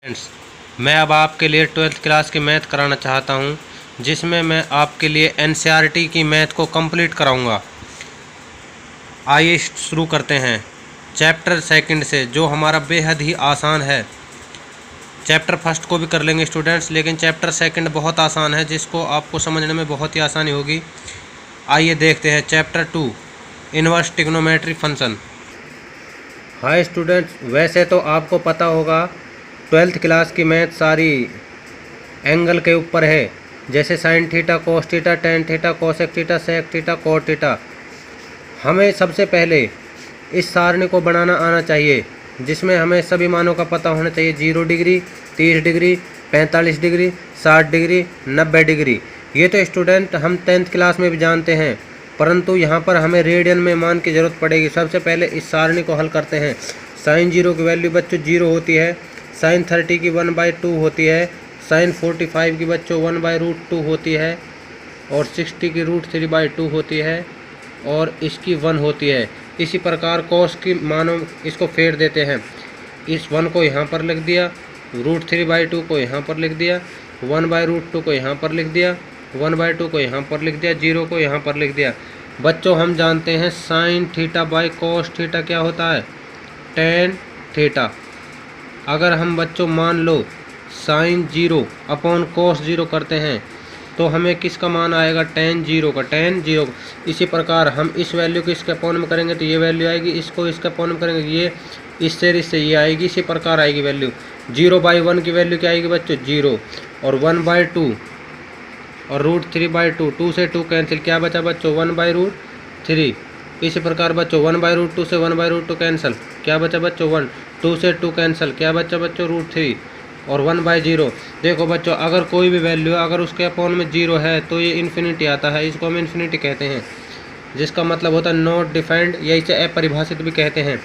Friends, मैं अब आपके लिए 12th क्लास की मैथ कराना चाहता हूं, जिसमें मैं आपके लिए एनसीईआरटी की मैथ को कंप्लीट कराऊंगा। आइए शुरू करते हैं चैप्टर सेकंड से, जो हमारा बेहद ही आसान है। चैप्टर फर्स्ट को भी कर लेंगे स्टूडेंट्स, लेकिन चैप्टर सेकंड बहुत आसान है, जिसको आपको समझने में बहुत ही आसानी होगी। आइए देखते हैं chapter 2, inverse trigonometry function. Hi students, वैसे तो आपको पता होगा 12th क्लास की मैथ सारी एंगल के ऊपर है, जैसे sine theta, cos theta, tan theta, cosec theta, sec theta, cot theta. हमें सबसे पहले इस सारणी को बनाना आना चाहिए, जिसमें हमें सभी मानों का पता होना चाहिए। 0 degree, 30 degree, 45 degree, 60 degree, 90 degree. ये तो स्टूडेंट हम 10th क्लास में भी जानते हैं, परंतु यहाँ पर हमें रेडियन में मान की ज़रूरत पड़ेगी। सबसे पहले इस सारणी को हल करते हैं। साइन 0 की वैल्यू बच्चों 0 होती है, साइन 30 की 1/2 होती है, साइन 45 की बच्चों 1/√2 होती है, और 60 की √3/2 होती है, और इसकी 1 होती है। इसी प्रकार कॉस की मानों इसको फेर देते हैं। इस 1 को यहाँ पर लिख दिया, √3/2 को यहाँ पर लिख दिया, 1/√2 को यहाँ पर लिख दिया, 1/2 को यहाँ पर लिख दिया, 0 को यहाँ पर लिख दिया। बच्चों हम जानते हैं sine theta by cos theta क्या होता है, टेन थीटा। अगर हम बच्चों मान लो साइन 0 अपॉन कॉस 0 करते हैं, तो हमें किसका मान आएगा, टेन 0 का, टेन 0 का। इसी प्रकार हम इस वैल्यू को इसके अपॉन में करेंगे तो ये वैल्यू आएगी, इसको इसके अपॉन में करेंगे ये इससे ये आएगी। इसी प्रकार आएगी वैल्यू। 0/1 की वैल्यू क्या आएगी बच्चों, 0, और 1/2 और √3/2, 2 से 2 कैंसिल, क्या बचा बच्चों, 1/√3। इसी प्रकार बच्चों 1/√2 से 1/√2 कैंसिल, क्या बचा बच्चों 1, 2 से 2 कैंसिल, क्या बचा बच्चों √3, और 1/0। देखो बच्चों, अगर कोई भी वैल्यू अगर उसके अपॉन में 0 है तो ये इन्फिनिटी आता है, इसको हम इन्फिनिटी कहते हैं, जिसका मतलब होता है नॉट डिफाइंड, या इसे अपरिभाषित भी कहते हैं।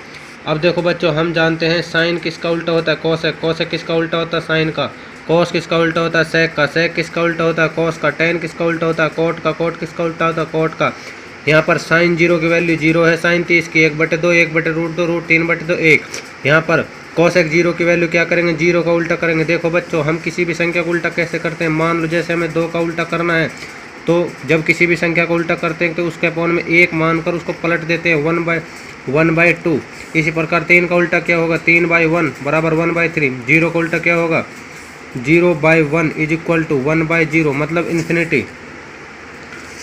अब देखो बच्चों, हम जानते हैं साइन किसका उल्टा होता है, कोसेक, कोसेक किसका उल्टा होता है, साइन का, कॉस किसका उल्टा होता है, सेक का, सेक किसका उल्टा होता है, कॉस का, टेन किसका उल्टा होता है, कोट का, कोट किसका उल्टा होता है, कोट का। यहाँ पर साइन 0 की वैल्यू 0 है, साइन 30 की 1/2, 1/√2, √3/2, 1। यहाँ पर कोसेक 0 की वैल्यू क्या करेंगे, 0 का उल्टा करेंगे। देखो बच्चों, हम किसी भी संख्या को उल्टा कैसे करते हैं, मान लो जैसे हमें 2 का उल्टा करना है, तो जब किसी भी संख्या को उल्टा करते हैं तो उसके अपॉन में 1 मानकर उसको पलट देते हैं, 1/2। इसी प्रकार 3 का उल्टा क्या होगा, 3/1 बराबर 1/3। 0 का उल्टा क्या होगा, 0/1 इज इक्वल टू 1/0, मतलब इन्फिनिटी।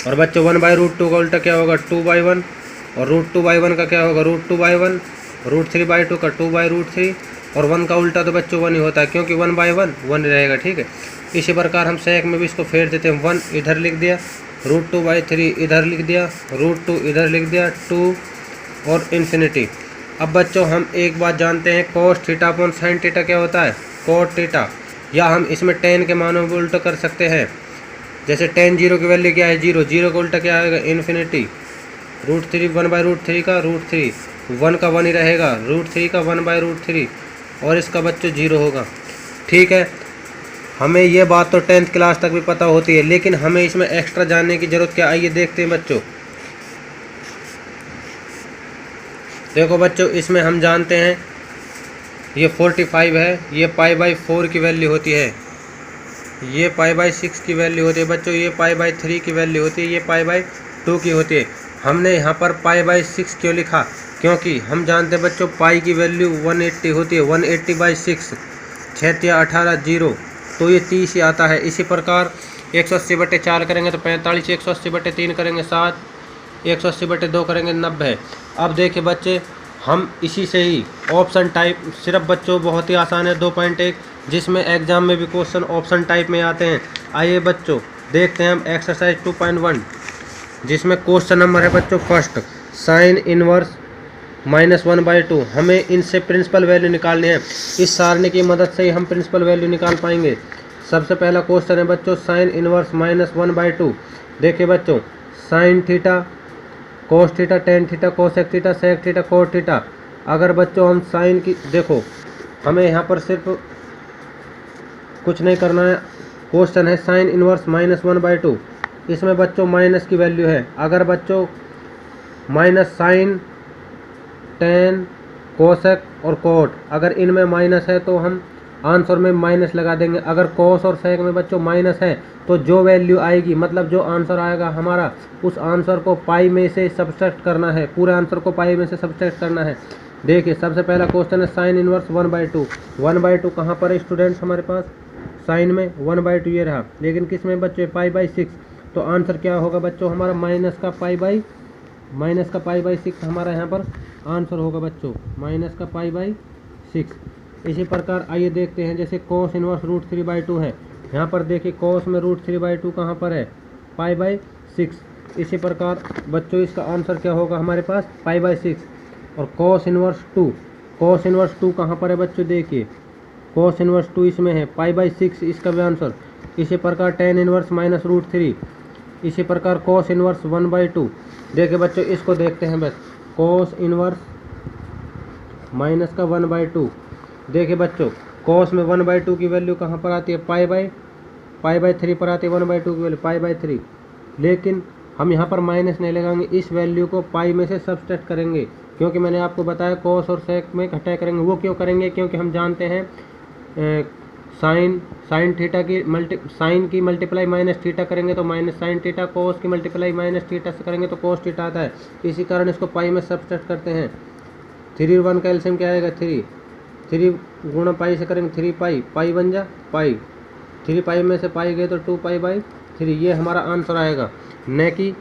और बच्चों 1/√2 का उल्टा क्या होगा, 2/1, और √2/1 का क्या होगा, √2/1, √3/2 का 2/√3, और 1 का उल्टा तो बच्चों 1 ही होता है, क्योंकि 1/1 1 रहेगा, ठीक है। इसी प्रकार हम सेक में भी इसको फेर देते हैं। 1 इधर लिख दिया, √2/3 इधर लिख दिया, √2 इधर लिख दिया, 2 और इन्फिनिटी। अब बच्चों हम एक बात जानते हैं, cos theta upon sine theta क्या होता है, कोट थीटा। या हम इसमें टेन के मानों को उल्टा कर सकते हैं, जैसे टेन 0 की वैल्यू क्या है, 0, 0 का उल्टा क्या आएगा, इन्फिनिटी। √3 1/√3 का √3, 1 का 1 ही रहेगा, √3 का 1/√3, और इसका बच्चों 0 होगा, ठीक है। हमें ये बात तो 10th क्लास तक भी पता होती है, लेकिन हमें इसमें एक्स्ट्रा जानने की ज़रूरत क्या, आइए देखते हैं बच्चों। देखो बच्चों, इसमें हम जानते हैं ये 45 है, ये π/4 की वैल्यू होती है, ये π/6 की वैल्यू होती है बच्चों, ये π/3 की वैल्यू होती है, ये π/2 की होती है। हमने यहाँ पर π/6 क्यों लिखा, क्योंकि हम जानते हैं बच्चों पाई की वैल्यू 180 होती है, 180/6, 6 या 18 0, तो ये 30 ही आता है। इसी प्रकार 180/4 करेंगे तो 45, 180/3 करेंगे 7, 180/2 करेंगे 90। अब देखिए बच्चे, हम इसी से ही ऑप्शन टाइप, सिर्फ बच्चों बहुत ही आसान है 2.1, जिसमें एग्जाम में भी क्वेश्चन ऑप्शन टाइप में आते हैं। आइए बच्चों देखते हैं हम एक्सरसाइज 2.1, जिसमें क्वेश्चन नंबर है बच्चों फर्स्ट, साइन इनवर्स -1/2। हमें इनसे प्रिंसिपल वैल्यू निकालनी है, इस सारणी की मदद से ही हम प्रिंसिपल वैल्यू निकाल पाएंगे। सबसे पहला क्वेश्चन है बच्चों साइन इनवर्स -1/2। देखिए बच्चों, sine theta, cos theta, tan theta, cosec theta, sec theta, cot theta. अगर बच्चों हम साइन की, देखो हमें यहाँ पर सिर्फ कुछ नहीं करना है, क्वेश्चन है साइन इनवर्स -1/2, इसमें बच्चों माइनस की वैल्यू है। अगर बच्चों माइनस साइन, टेन, कोसेक और कोट, अगर इनमें माइनस है तो हम आंसर में माइनस लगा देंगे। अगर कॉस और सेक में बच्चों माइनस है तो जो वैल्यू आएगी, मतलब जो आंसर आएगा हमारा, उस आंसर को पाई में से सब्सट्रैक्ट करना है, पूरे आंसर को पाई में से सब्सट्रैक्ट करना है। देखिए सबसे पहला क्वेश्चन है साइन इनवर्स 1/2। 1/2 कहाँ पर है स्टूडेंट्स हमारे पास? साइन में 1/2 ये रहा, लेकिन किस में बच्चों? π/6। तो आंसर क्या होगा बच्चों हमारा? माइनस का π/6 हमारा यहाँ पर आंसर होगा बच्चों, माइनस का π/6। इसी प्रकार आइए देखते हैं, जैसे cos इनवर्स √3/2 है, यहाँ पर देखिए cos में √3/2 कहाँ पर है? π/6। इसी प्रकार बच्चों इसका आंसर क्या होगा हमारे पास? π/6। और cos इनवर्स 2 कहाँ पर है बच्चों? देखिए cos इनवर्स 2 इसमें है, π/6 इसका भी आंसर। इसी प्रकार tan इनवर्स -√3। इसी प्रकार cos इनवर्स 1/2। देखिए बच्चों इसको देखते हैं बस, cos इनवर्स माइनस का 1/2। देखिए बच्चों cos में 1/2 की वैल्यू कहाँ पर आती है? π/3 पर आती है 1/2 की वैल्यू, π/3। लेकिन हम यहाँ पर माइनस नहीं लगाएंगे, इस वैल्यू को पाई में से सब्सट्रैक्ट करेंगे, क्योंकि मैंने आपको बताया cos और sec में घटाया करेंगे। वो क्यों करेंगे? क्योंकि हम जानते हैं साइन थीटा की साइन की मल्टीप्लाई माइनस थीटा करेंगे तो माइनस साइन थीटा, कोस की मल्टीप्लाई माइनस थीटा से करेंगे तो कोस थीटा आता है। इसी कारण इसको पाई में सब्सट्रैक्ट करते हैं। 3 और 1 का एलसीएम क्या आएगा? 3 गुणा पाई से करेंगे 3 पाई बन जा पाई, 3 पाई में से पाई गए तो 2π/3, ये हमारा आंसर आएगा, न कि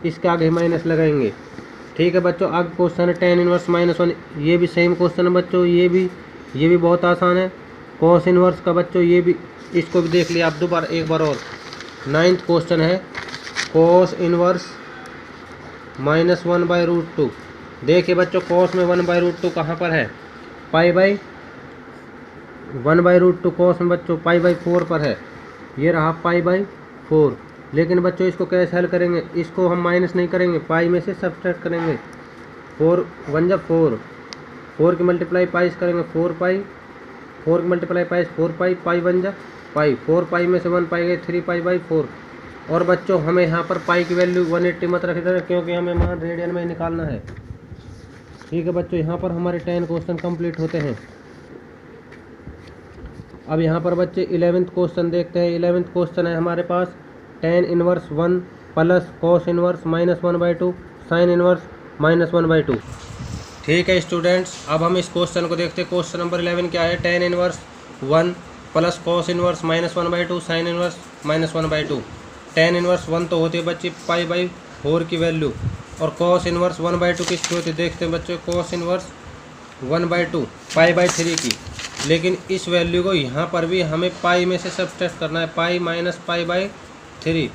इसके आगे माइनस लगाएंगे। ठीक है बच्चों, आगे क्वेश्चन है tan इनवर्स -1। ये भी सेम क्वेश्चन है बच्चों, ये भी बहुत आसान है। cos इनवर्स का बच्चों ये भी, इसको भी देख लिया आप दोबारा एक बार और। 9th क्वेश्चन है cos इनवर्स -1/√2। देखिए बच्चों cos में 1/√2 कहाँ पर है? 1/√2 cos में बच्चों π/4 पर है, ये रहा π/4। लेकिन बच्चों इसको कैसे हल करेंगे? इसको हम माइनस नहीं करेंगे, पाई में से सब्सट्रैक्ट करेंगे। 4 1 जा 4 की मल्टीप्लाई पाई से करेंगे 4 की मल्टीप्लाई पाई 4 पाई बन जा पाई, 4 पाई में से 1 पाई गए 3π/4। और बच्चों हमें यहाँ पर पाई की वैल्यू 180 मत रख देना, क्योंकि हमें मान रेडियन में निकालना है। ठीक है बच्चों, यहाँ पर हमारे 10 क्वेश्चन कंप्लीट होते हैं। अब यहाँ पर बच्चे 11th क्वेश्चन देखते हैं। 11th क्वेश्चन है हमारे पास tan inverse 1 plus cos inverse -1/2 sin inverse -1/2। ठीक है स्टूडेंट्स, अब हम इस क्वेश्चन को देखते हैं। क्वेश्चन नंबर 11 क्या है? tan inverse 1 plus cos inverse -1/2 sin inverse -1/2। tan inverse 1 तो होती है बच्चे π/4 की वैल्यू, और cos इनवर्स 1/2 किसकी होती है? देखते हैं बच्चों, cos इनवर्स 1/2 π/3 की। लेकिन इस वैल्यू को यहाँ पर भी हमें पाई में से सब्सट्रैक्ट करना है, पाई माइनस π/3।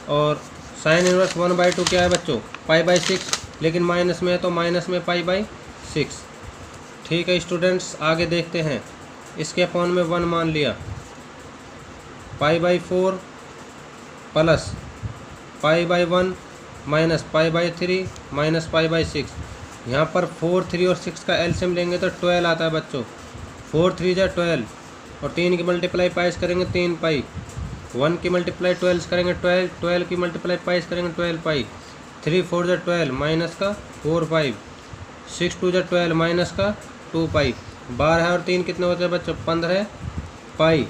और साइन इनवर्स 1/2 क्या है बच्चों? π/6, लेकिन माइनस में है तो माइनस में π/6। ठीक है स्टूडेंट्स, आगे देखते हैं। इसके अपॉन में 1 मान लिया, π/4 प्लस π/1 माइनस π/3 माइनस π/6। यहाँ पर 4, 3 और 6 का एलसीएम लेंगे तो 12 आता है बच्चों। 4 3 जा 12, और 3 की मल्टीप्लाई पाइस करेंगे 3 पाई, 1 की मल्टीप्लाई 12 करेंगे 12 की मल्टीप्लाई पाइस करेंगे 12 पाई, 3 4 जा 12 माइनस का 4 पाई, 6 2 जा 12 माइनस का 2 पाई, 12 और 3 कितने होते हैं बच्चों? 15 पाई,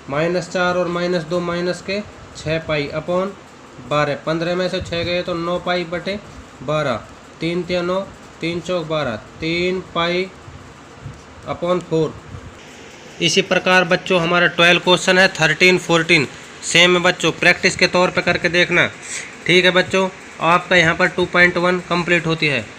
-4 और -2 माइनस के 6 पाई अपॉन 12। 15 में से 6 गए तो 9 पाई बटे 12, 3 3 9, 3 चौक 12, 3 पाई अपॉन 4। इसी प्रकार बच्चों हमारा 12 क्वेश्चन है 13 14 सेम है बच्चों, प्रैक्टिस के तौर पे करके देखना। ठीक है बच्चों, आपका यहाँ पर 2.1 कंप्लीट होती है।